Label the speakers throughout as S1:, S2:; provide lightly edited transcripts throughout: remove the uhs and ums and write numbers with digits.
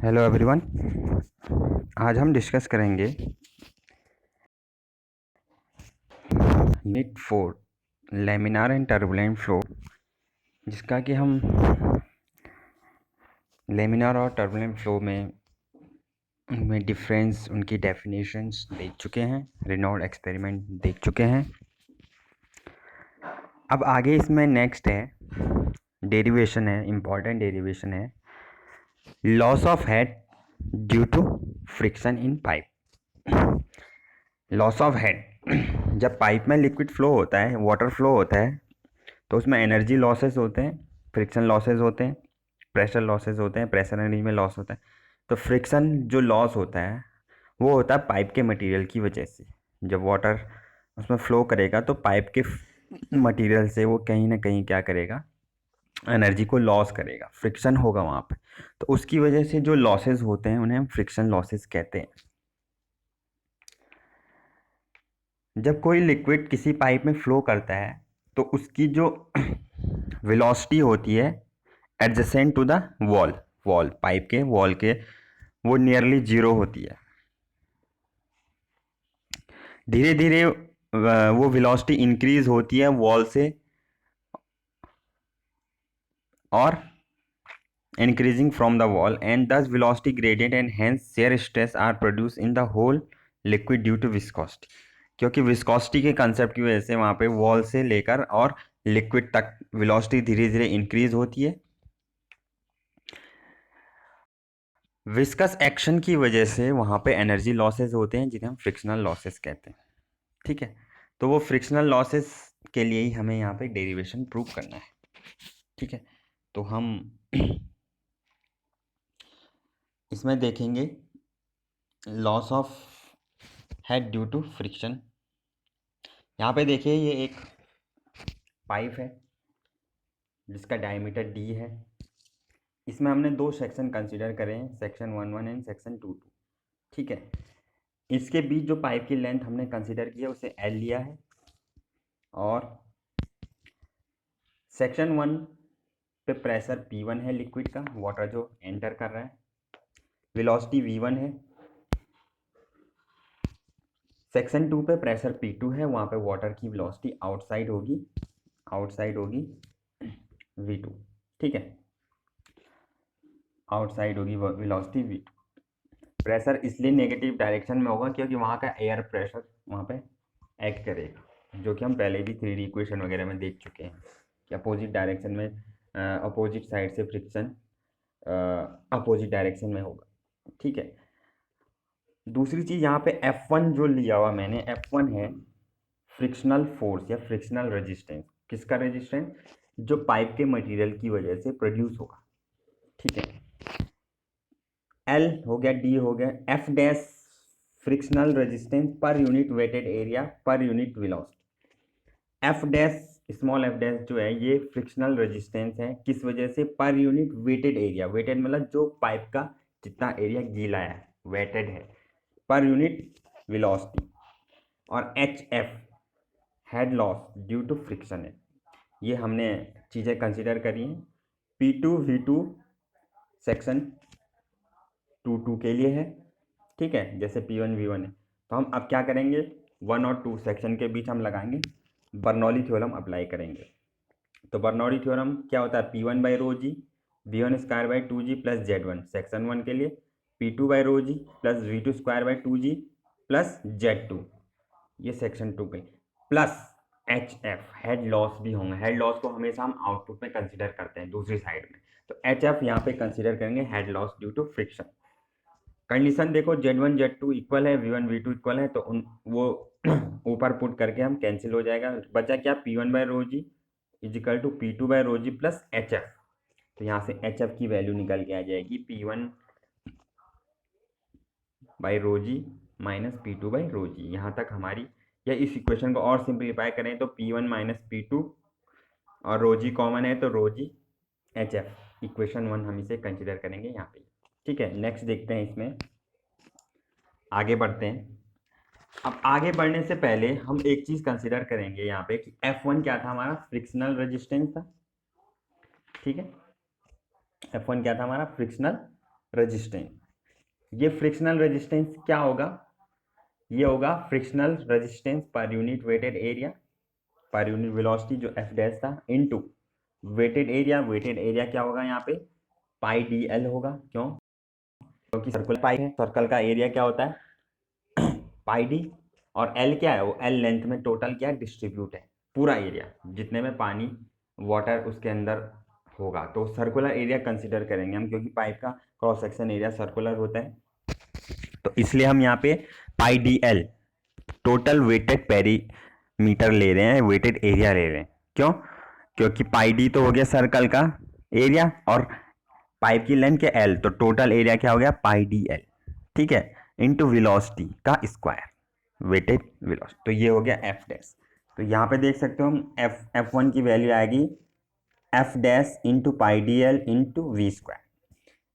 S1: Hello everyone. आज हम discuss करेंगे unit 4 laminar and turbulent flow, जिसका कि हम लैमिनार और टर्बुलेंट फ्लो में उनमें डिफरेंस, उनकी डेफिनेशंस देख चुके हैं, रेनॉल्ड एक्सपेरिमेंट देख चुके हैं। अब आगे इसमें नेक्स्ट है डेरिवेशन है, इम्पॉर्टेंट डेरिवेशन है, loss of head due to friction in pipe. Loss of head, जब पाइप में लिक्विड फ्लो होता है, वाटर फ्लो होता है, तो उसमें एनर्जी लॉसेस होते हैं, फ्रिक्शन लॉसेस होते हैं, प्रेशर लॉसेस होते हैं, प्रेशर एनर्जी में लॉस होता है। तो फ्रिक्शन जो लॉस होता है वो होता है पाइप के मटेरियल की वजह से। जब वाटर उसमें फ्लो करेगा तो पाइप के मटेरियल से वो कहीं ना कहीं क्या करेगा, एनर्जी को लॉस करेगा, फ्रिक्शन होगा वहाँ पे। तो उसकी वजह से जो लॉसेस होते हैं उन्हें हम फ्रिक्शन लॉसेस कहते हैं। जब कोई लिक्विड किसी पाइप में फ्लो करता है तो उसकी जो वेलोसिटी होती है adjacent to the wall pipe के वॉल के, वो नियरली जीरो होती है। धीरे धीरे वो वेलोसिटी इंक्रीज होती है वॉल से और increasing from the wall, and thus velocity gradient and hence shear stress are produced in the whole liquid due to viscosity। क्योंकि विस्कोसिटी के कंसेप्ट की वजह से वहाँ पे वॉल से लेकर और लिक्विड तक वेलोसिटी धीरे धीरे इंक्रीज होती है। विस्कस एक्शन की वजह से वहाँ पे एनर्जी लॉसेस होते हैं जिन्हें हम फ्रिक्शनल लॉसेस कहते हैं। ठीक है, तो वो फ्रिक्शनल लॉसेस के लिए ही हमें यहाँ पे डेरिवेशन प्रूव करना है। ठीक है, तो हम इसमें देखेंगे loss of head due to friction. यहाँ पे देखिए ये एक पाइप है जिसका डायमीटर डी है। इसमें हमने दो सेक्शन कंसीडर करे हैं, सेक्शन 1 एंड सेक्शन 2। ठीक है, इसके बीच जो पाइप की लेंथ हमने कंसीडर की है उसे एल लिया है, और सेक्शन 1 पे प्रेशर P1 है लिक्विड का, वाटर जो एंटर कर रहा है, वेलोसिटी V1 है। सेक्शन 2 पे प्रेशर P2 है, वहाँ पे वाटर की वेलोसिटी आउटसाइड होगी V2। ठीक है, आउटसाइड होगी वेलोसिटी V2। प्रेशर इसलिए नेगेटिव डायरेक्शन में होगा क्योंकि वहाँ का एयर प्रेशर वहाँ पे एक्ट करेगा, जो कि हम पहले भी 3D इक्वेशन वगैरह में देख चुके हैं कि अपोजिट डायरेक्शन में अपोजिट साइड से फ्रिक्शन अपोजिट डायरेक्शन में होगा। ठीक है, दूसरी चीज़ यहाँ पे F1 जो लिया हुआ मैंने, F1 है फ्रिक्शनल फोर्स या फ्रिक्शनल रेजिस्टेंस। किसका रेजिस्टेंस? जो पाइप के मटेरियल की वजह से प्रोड्यूस होगा। ठीक है, एल हो गया, डी हो गया, F dash frictional resistance per unit weighted area पर unit velocity. F dash, small F dash जो है ये फ्रिक्शनल रेजिस्टेंस है, किस वजह से? पर यूनिट वेटेड एरिया। वेटेड मतलब जो पाइप का जितना एरिया गीला है वेटेड है, पर यूनिट वेलोसिटी। और H F head loss due to friction है। ये हमने चीज़ें कंसिडर करी हैं। P2 V2 सेक्शन 2 के लिए है। ठीक है, जैसे P1 V1 है, तो हम अब क्या करेंगे, 1 और 2 सेक्शन के बीच हम लगाएंगे बर्नौली थ्योरम अप्लाई करेंगे। तो बर्नौली थ्योरम क्या होता है? P1 by rho g V1 square by 2G plus Z1 section 1 के लिए, P2 by rho g plus V2 square by 2G plus Z2 ये सेक्शन 2 पे, plus H F head loss भी होंगे। हेड लॉस को हमेशा हम आउटपुट में कंसिडर करते हैं दूसरी साइड में, तो एच एफ यहाँ पे कंसिडर करेंगे head loss due to friction. Condition देखो, Z1 Z2 इक्वल है, V1 V2 इक्वल है, तो उन वो ऊपर पुट करके हम कैंसिल हो जाएगा। बचा क्या? P1 by rho g is equal to P2 by rho g plus H F. तो यहाँ से एच एफ की वैल्यू निकल के आ जाएगी P1 by rho G minus P2 by rho G. यहाँ तक हमारी, या इस इक्वेशन को और सिंप्लीफाई करें तो P1 माइनस P2 और रो जी कॉमन है तो रो जी एच एफ, इक्वेशन 1 हम इसे कंसिडर करेंगे यहाँ पे। ठीक है, नेक्स्ट देखते हैं, इसमें आगे बढ़ते हैं। अब आगे बढ़ने से पहले हम एक चीज़ कंसिडर करेंगे यहाँ पे कि F1 क्या था? हमारा फ्रिक्शनल रेजिस्टेंस था। ठीक है, F1 क्या था? हमारा फ्रिक्शनल रेजिस्टेंस। ये फ्रिक्शनल रेजिस्टेंस क्या होगा, ये होगा frictional resistance per unit weighted area पर यूनिट वेलोसिटी जो एफ डैश था into wetted area. Wetted area क्या होगा यहाँ पे, पाई डी एल होगा। क्यों, क्योंकि सर्कुलर पाई है, सर्कल का एरिया क्या होता है पाई डी, और एल क्या है, वो एल लेंथ में टोटल क्या डिस्ट्रीब्यूट है, पूरा एरिया जितने में पानी वाटर उसके अंदर होगा। तो सर्कुलर एरिया कंसिडर करेंगे हम, क्योंकि पाइप का क्रॉस सेक्शन एरिया सर्कुलर होता है। तो इसलिए हम यहाँ पे pi D L total wetted perimeter ले रहे हैं, वेटेड एरिया ले रहे हैं। क्यों, क्योंकि पाई डी तो हो गया सर्कल का एरिया और पाइप की लेंथ के एल, तो टोटल एरिया क्या हो गया पाई डी एल, ठीक है, इनटू वेलोसिटी का स्क्वायर, वेटेड वेलोसिटी। तो ये हो गया एफ डैश। तो यहाँ पे देख सकते हो हम एफ वन की वैल्यू आएगी F dash into pi D L into V square.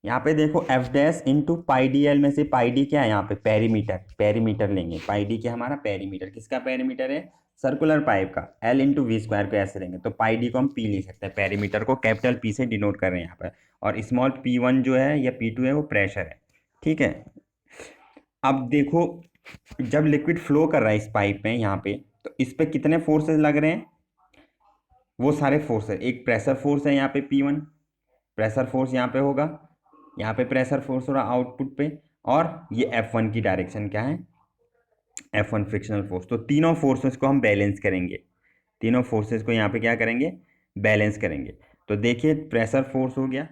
S1: यहाँ पे देखो एफ डैश इंटू पाई डी एल में से पाई डी क्या है, यहाँ पे पेरीमीटर, पेरीमीटर लेंगे। पाई डी क्या हमारा पेरीमीटर, किसका पेरीमीटर है, सर्कुलर पाइप का। एल इंटू वी स्क्वायर पे ऐसे लेंगे, तो पाई डी को हम पी लिख सकते हैं, पेरीमीटर को कैपिटल पी से डिनोट कर रहे हैं यहाँ पर। और स्मॉल पी वन जो है या पी टू है वो प्रेशर है, ठीक है। अब देखो जब लिक्विड फ्लो कर रहा है इस पाइप में यहाँ पे, तो इस पे कितने फोर्सेस लग रहे हैं, वो सारे फोर्स है। एक प्रेशर फोर्स है यहाँ पे P1, प्रेशर फोर्स यहाँ पे होगा, यहाँ पे प्रेशर फोर्स हो रहा आउटपुट पे, और ये F1 की डायरेक्शन क्या है, F1 फ्रिक्शनल फोर्स। तो तीनों फोर्सेस को हम बैलेंस करेंगे, तीनों फोर्सेस को यहाँ पे क्या करेंगे, बैलेंस करेंगे। तो देखिए प्रेशर फोर्स हो गया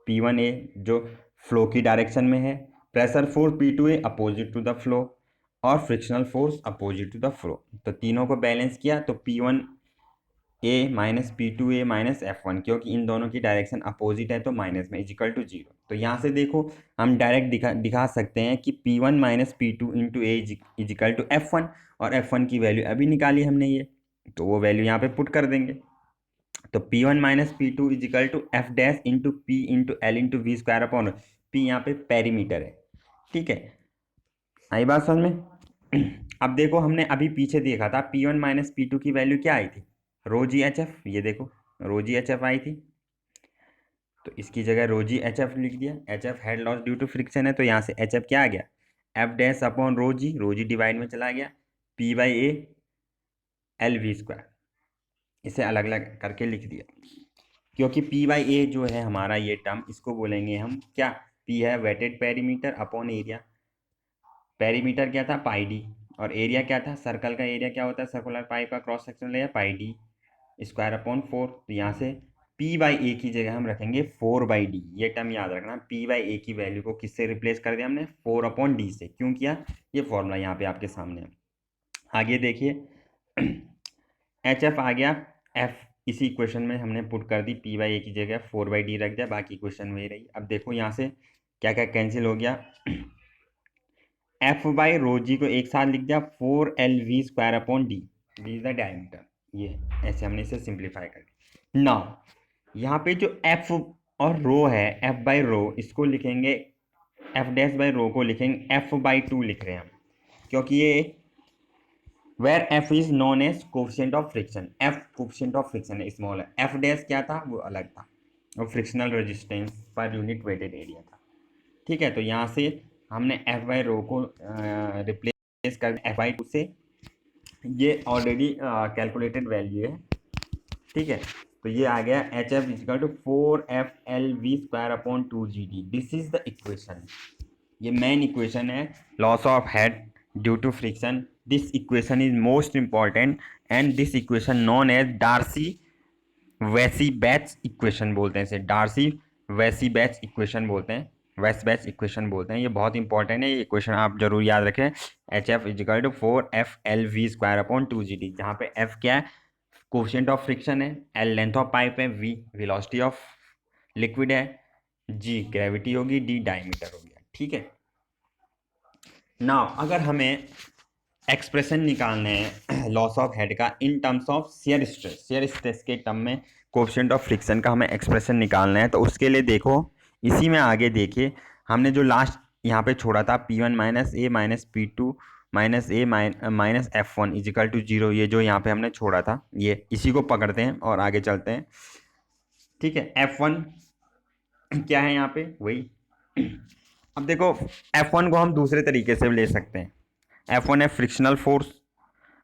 S1: P1A जो फ्लो की डायरेक्शन में है, pressure force P2A opposite to the flow, और frictional force opposite to the flow. तो तीनों को बैलेंस किया तो P1A minus P2A minus F1, क्योंकि इन दोनों की डायरेक्शन अपोजिट है तो माइनस में इजिकल टू जीरो। तो यहाँ से देखो हम डायरेक्ट दिखा सकते हैं कि P1 minus P2 into A is equal to F1, और F1 की वैल्यू अभी निकाली हमने ये, तो वो वैल्यू यहाँ पे पुट कर देंगे। तो P1 minus P2 is equal to F dash into P into L into V square upon P, यहाँ पे पेरीमीटर है, ठीक है। आई बात समझ में अब देखो हमने अभी पीछे देखा था P1 माइनस P2 की वैल्यू क्या आई थी, रो जी एच एफ। ये देखो रो जी एच एफ आई थी, तो इसकी जगह रो जी एच एफ लिख दिया। H F head loss due to friction है, तो यहाँ से एच एफ क्या आ गया, F dash upon rho g divide में चला गया P by A L V square, इसे अलग अलग करके लिख दिया। क्योंकि पी बाई ए जो है हमारा ये टर्म, इसको बोलेंगे हम क्या, पी है wetted perimeter upon area. Perimeter क्या था पाई डी, और एरिया क्या था, सर्कल का एरिया क्या होता है, सर्कुलर पाइप का cross section area pi D square upon 4। तो यहाँ से पी बाई ए की जगह हम रखेंगे 4 बाई डी। ये टर्म याद रखना, पी बाई ए की वैल्यू को किससे रिप्लेस कर दिया हमने, 4 अपॉन डी से। क्यों किया, ये फॉर्मूला यहाँ पे आपके सामने है। आगे देखिए एच एफ आ गया एफ, इसी इक्वेशन में हमने पुट कर दी, पी बाई ए की जगह 4 बाई डी रख दिया, बाकी इक्वेशन वही रही। अब देखो यहाँ से क्या क्या कैंसिल हो गया, एफ बाई रो जी को एक साथ लिख दिया 4 LV square upon D, D is the diameter. ये ऐसे हमने इसे सिंप्लीफाई कर दिया। नाउ यहाँ पे जो एफ और रो है, एफ बाई रो इसको लिखेंगे, एफ डैश बाई रो को लिखेंगे एफ बाई 2 लिख रहे हैं हम, क्योंकि ये where F is known as coefficient of friction. F coefficient of friction है, स्मॉल है, एफ डैश क्या था वो अलग था, और frictional resistance per unit weighted area था, ठीक है। तो यहाँ से हमने एफ बाई रो को रिप्लेस कर एफ बाई 2 से, ये ऑलरेडी कैलकुलेटेड वैल्यू है, ठीक है। तो ये आ गया H F is equal to 4FLV square upon 2GD। This is the equation, ये मेन इक्वेशन है loss of head due to friction. This equation is most important and this equation known as Darcy Weisbach equation बोलते हैं इसे, Darcy Weisbach equation बोलते हैं, waste-batch equation बोलते हैं। ये बहुत इंपॉर्टेंट है, ये इक्वेशन आप जरूर याद रखें। H F is equal to 4FLV square upon 2GD, जहाँ पे एफ क्या है, कोफिशिएंट ऑफ फ्रिक्शन है, एल लेंथ ऑफ पाइप है, वी वेलोसिटी ऑफ लिक्विड है, जी ग्रेविटी होगी, डी डायमीटर हो गया, ठीक है। नाउ अगर हमें एक्सप्रेशन निकालना है लॉस ऑफ हेड का in terms of shear stress, shear stress के टर्म में कोफिशिएंट ऑफ फ्रिक्शन का हमें एक्सप्रेशन निकालना है, तो उसके लिए देखो इसी में आगे देखिए हमने जो लास्ट यहाँ पे छोड़ा था P1 minus A minus P2 minus A minus F1 is equal to 0, ये जो यहाँ पे हमने छोड़ा था ये इसी को पकड़ते हैं और आगे चलते हैं, ठीक है। F1 क्या है यहाँ पे, वही अब देखो F1 को हम दूसरे तरीके से ले सकते हैं। F1 है फ्रिक्शनल फोर्स।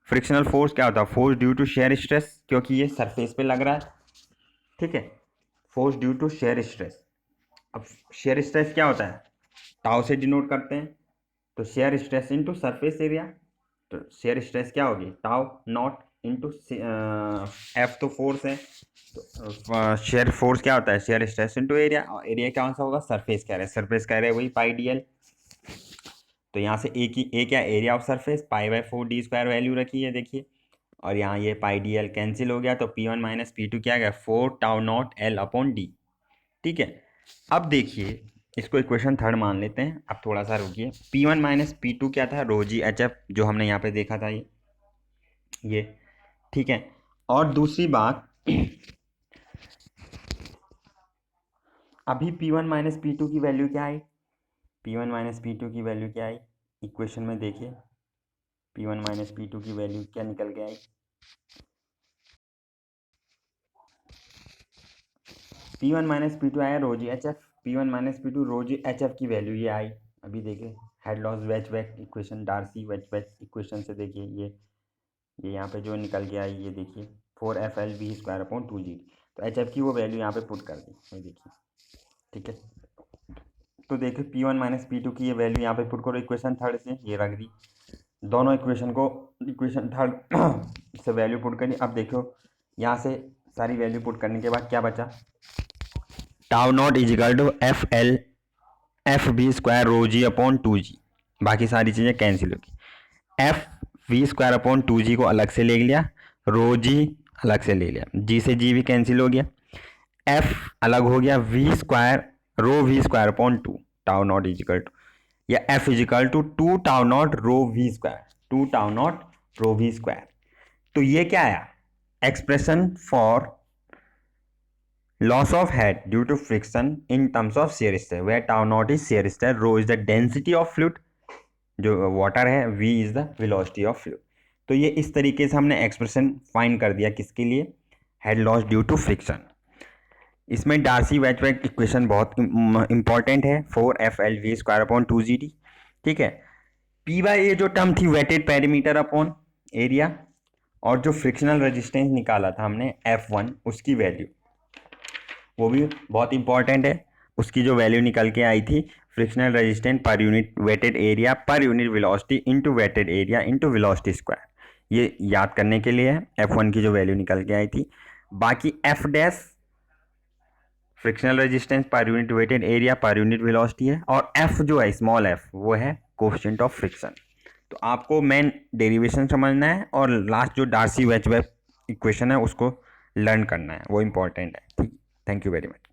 S1: फ्रिक्शनल फोर्स क्या होता है? Force due to shear stress, क्योंकि ये सरफेस पे लग रहा है, ठीक है। Force due to shear stress. अब शेयर स्ट्रेस क्या होता है? टाउ से डिनोट करते हैं, तो shear stress into surface area. तो शेयर स्ट्रेस क्या होगी? टाउ नॉट इनटू एफ तो फोर्स है, तो शेयर फोर्स क्या होता है? Shear stress into area. और एरिया कौन सा होगा? सरफेस कह रहे हैं, सरफेस कह रहे हैं वही पाई डी एल। तो यहाँ से ए की ए क्या? Area of surface, pi by 4 D square value रखी है, देखिए। और यहाँ ये पाई डी एल कैंसिल हो गया, तो P1 माइनस P2 क्या गया? 4 tau naught L upon D, ठीक है। अब देखिए इसको इक्वेशन थर्ड मान लेते हैं। अब थोड़ा सा रुकिए। P1 माइनस P2 क्या था? रो जी एच एफ, जो हमने यहाँ पे देखा था ये, ठीक है। और दूसरी बात, अभी P1 माइनस P2 की वैल्यू क्या आई? P1 माइनस P2 की वैल्यू क्या आई इक्वेशन में? देखिए P1 माइनस P2 की वैल्यू क्या निकल के आई? P1 माइनस P2 आया rho G H F. P1 minus P2 rho G H F की वैल्यू ये आई। अभी देखिए हेड लॉस वेच वेच इक्वेशन, डार्सी वेच वेच इक्वेशन से देखिए ये यहाँ पे जो निकल के आई, ये देखिए 4FL स्क्वायर अपॉन 2G। तो एच एफ की वो वैल्यू यहाँ पे पुट कर दी, ये देखिए, ठीक है। तो देखिए P1 माइनस P2 की ये वैल्यू यहाँ पे पुट करो इक्वेशन थर्ड से, ये रख दी। दोनों इक्वेशन को इक्वेशन थर्ड से वैल्यू पुट करी। अब देखो यहाँ से सारी वैल्यू पुट करने के बाद क्या बचा? Tau naught is equal to FV square rho g upon 2G। बाकी सारी चीज़ें कैंसिल होगी। FV स्क्वायर अपॉन 2G को अलग से ले लिया, रो जी अलग से ले लिया, जी से जी भी कैंसिल हो गया, F अलग हो गया, V square rho V square upon 2 tau naught is equal to, या F is equal to 2 tau naught rho V square, 2 tau naught rho V square. तो ये क्या आया? Expression for loss of head due to friction in terms of shear stress, where tau naught is shear stress, rho is the density of fluid, जो water है, v is the velocity of fluid। तो ये इस तरीके से हमने expression find कर दिया, किसके लिए? Head loss due to friction. इसमें डार्सी वेचबर्ग इक्वेशन बहुत इंपॉर्टेंट है, 4FLV स्क्वायर अपॉन 2GD, ठीक है। P बाई ए जो टर्म थी वेटेड पेरीमीटर अपॉन एरिया, और जो फ्रिक्शनल रेजिस्टेंस निकाला था हमने F1, उसकी वैल्यू वो भी बहुत इंपॉर्टेंट है। उसकी जो वैल्यू निकल के आई थी, frictional resistance per unit weighted area पर unit velocity into wetted area into velocity square, ये याद करने के लिए है। F1 की जो वैल्यू निकल के आई थी। बाकी F dash frictional resistance per unit weighted area पर यूनिट वेलोसिटी है, और F जो है स्मॉल f वो है कोएफिशिएंट ऑफ फ्रिक्शन। तो आपको मेन डेरिवेशन समझना है, और लास्ट जो डार्सी वेचबर्ग इक्वेशन है उसको लर्न करना है, वो इंपॉर्टेंट है, ठीक। Thank you very much.